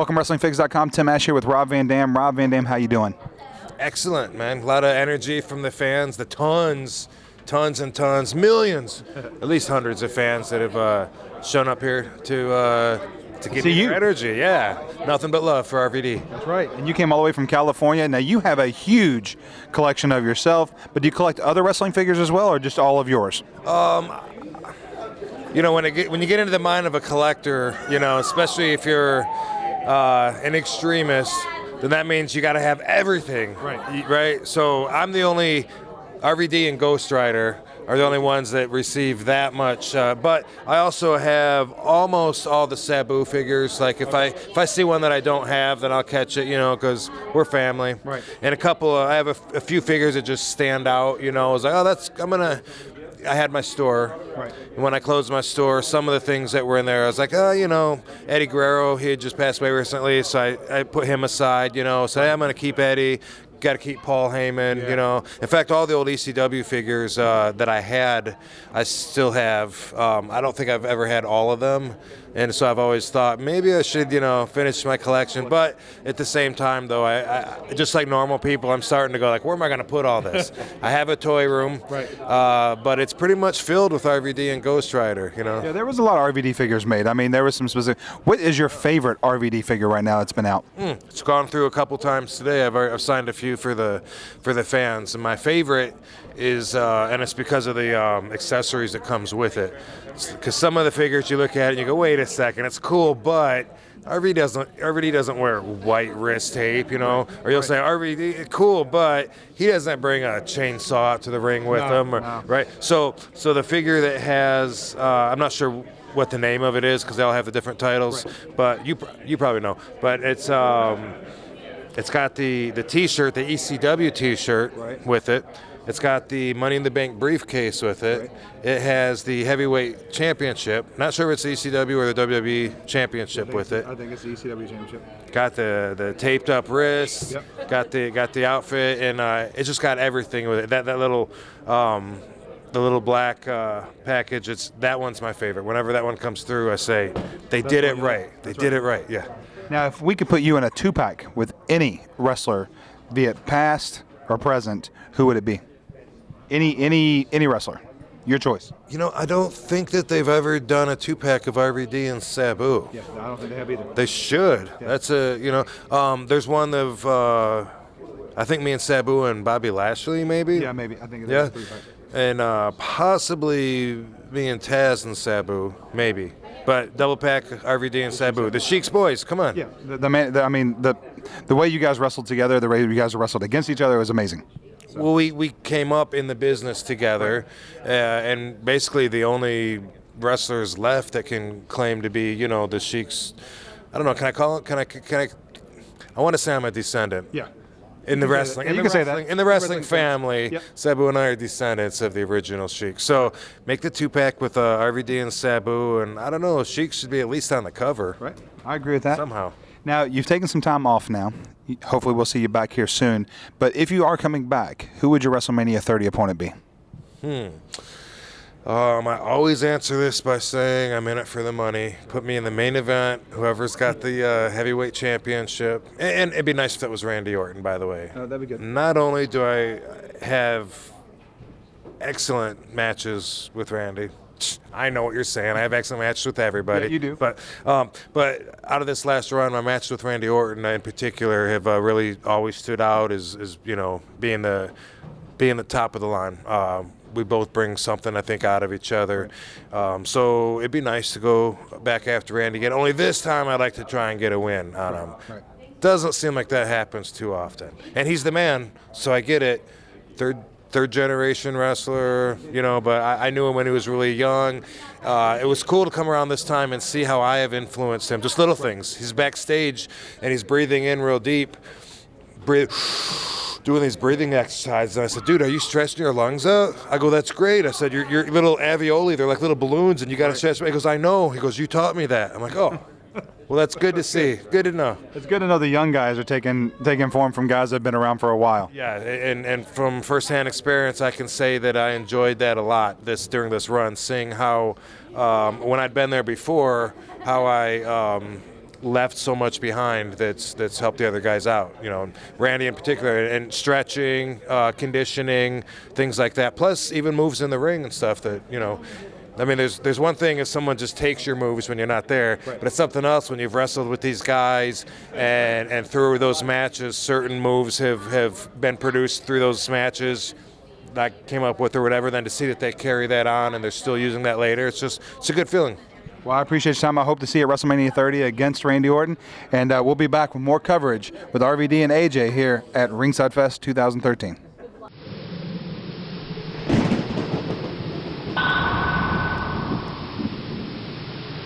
Welcome WrestlingFigs.com. Tim Ash here with Rob Van Dam. Rob Van Dam, how you doing? Excellent, man. A lot of energy from the fans, the tons and tons, millions, at least hundreds of fans that have shown up here to give me their energy. Yeah, nothing but love for RVD. That's right. And you came all the way from California. Now, you have a huge collection of yourself, but do you collect other wrestling figures as well, or just all of yours? You know, when you get into the mind of a collector, you know, especially if you're an extremist, then that means you got to have everything. Right. Right? So I'm the only, RVD and Ghost Rider are the only ones that receive that much. But I also have almost all the Sabu figures. Like if I see one that I don't have, then I'll catch it, you know, because we're family. Right. And I have a few figures that just stand out, you know. I was like, I had my store. Right. And when I closed my store, some of the things that were in there, I was like, you know, Eddie Guerrero, he had just passed away recently, so I put him aside, you know. So I'm going to keep Eddie. Got to keep Paul Heyman, you know. In fact, all the old ECW figures that I had, I still have. I don't think I've ever had all of them. And so I've always thought maybe I should, you know, finish my collection. But at the same time, though, I just like normal people, I'm starting to go like, where am I going to put all this? I have a toy room, right. But it's pretty much filled with RVD and Ghost Rider, you know. Yeah, there was a lot of RVD figures made. I mean, there was some specific. What is your favorite RVD figure right now that's been out? It's gone through a couple times today. I've signed a few for the fans, and my favorite is, and it's because of the accessories that comes with it. Because some of the figures you look at and you go, wait a second, it's cool, but RVD doesn't wear white wrist tape, you know. Or you'll say RVD cool, but he doesn't bring a chainsaw out to the ring with him, right? So the figure that has, I'm not sure what the name of it is because they all have the different titles, but you probably know. But it's got the T-shirt, the ECW T-shirt with it. It's got the Money in the Bank briefcase with it. Right. It has the heavyweight championship. Not sure if it's the ECW or the WWE championship with it. I think it's the ECW championship. Got the taped up wrists. Yep. Got the outfit, and it's just got everything with it. That little the little black package. That one's my favorite. Whenever that one comes through, I say they did it right. They did it right. Yeah. Now, if we could put you in a 2-pack with any wrestler, be it past or present, who would it be? Any wrestler, your choice. You know, I don't think that they've ever done a 2-pack of RVD and Sabu. Yeah, no, I don't think they have either. They should. Yeah. That's there's one of, I think me and Sabu and Bobby Lashley, maybe. Yeah, maybe. I think it's 3-pack. And possibly me and Taz and Sabu, maybe. But double pack RVD and Sabu, the Sheik's boys. Come on. Yeah, the way you guys wrestled together, the way you guys wrestled against each other was amazing. So. Well, we came up in the business together, and basically the only wrestlers left that can claim to be, you know, the Sheik's. I don't know. Can I call it? Can I? I want to say I'm a descendant. Yeah. In the wrestling, in the wrestling family, yep. Sabu and I are descendants of the original Sheik. So make the 2-pack with RVD and Sabu, and I don't know, Sheik should be at least on the cover. Right. I agree with that. Somehow. Now, you've taken some time off now. Hopefully we'll see you back here soon. But if you are coming back, who would your WrestleMania 30 opponent be? I always answer this by saying I'm in it for the money. Put me in the main event, whoever's got the heavyweight championship. And it'd be nice if that was Randy Orton, by the way. Oh, that'd be good. Not only do I have excellent matches with Randy, I know what you're saying. I have excellent matches with everybody. Yeah, you do. But out of this last run, my matches with Randy Orton in particular have really always stood out as you know, being the top of the line. We both bring something, I think, out of each other. So it'd be nice to go back after Randy again. Only this time I'd like to try and get a win on him. Right. Doesn't seem like that happens too often. And he's the man, so I get it. Third generation wrestler, you know, but I knew him when he was really young. It was cool to come around this time and see how I have influenced him. Just little things. He's backstage and he's breathing in real deep. Doing these breathing exercises, and I said, dude, are you stretching your lungs out? I go, that's great. I said, your little alveoli, they're like little balloons, and you got to stretch. He goes, I know. He goes, you taught me that. I'm like, oh, well, that's good to see. Good to know. It's good to know the young guys are taking form from guys that have been around for a while. Yeah, and from firsthand experience, I can say that I enjoyed that a lot during this run, seeing how, when I'd been there before, how I left so much behind that's helped the other guys out. You know, Randy in particular, and stretching, conditioning, things like that. Plus, even moves in the ring and stuff that, you know. I mean, there's one thing if someone just takes your moves when you're not there, but it's something else when you've wrestled with these guys and through those matches, certain moves have been produced through those matches that I came up with or whatever, then to see that they carry that on and they're still using that later, it's a good feeling. Well, I appreciate your time. I hope to see you at WrestleMania 30 against Randy Orton, and we'll be back with more coverage with RVD and AJ here at Ringside Fest 2013.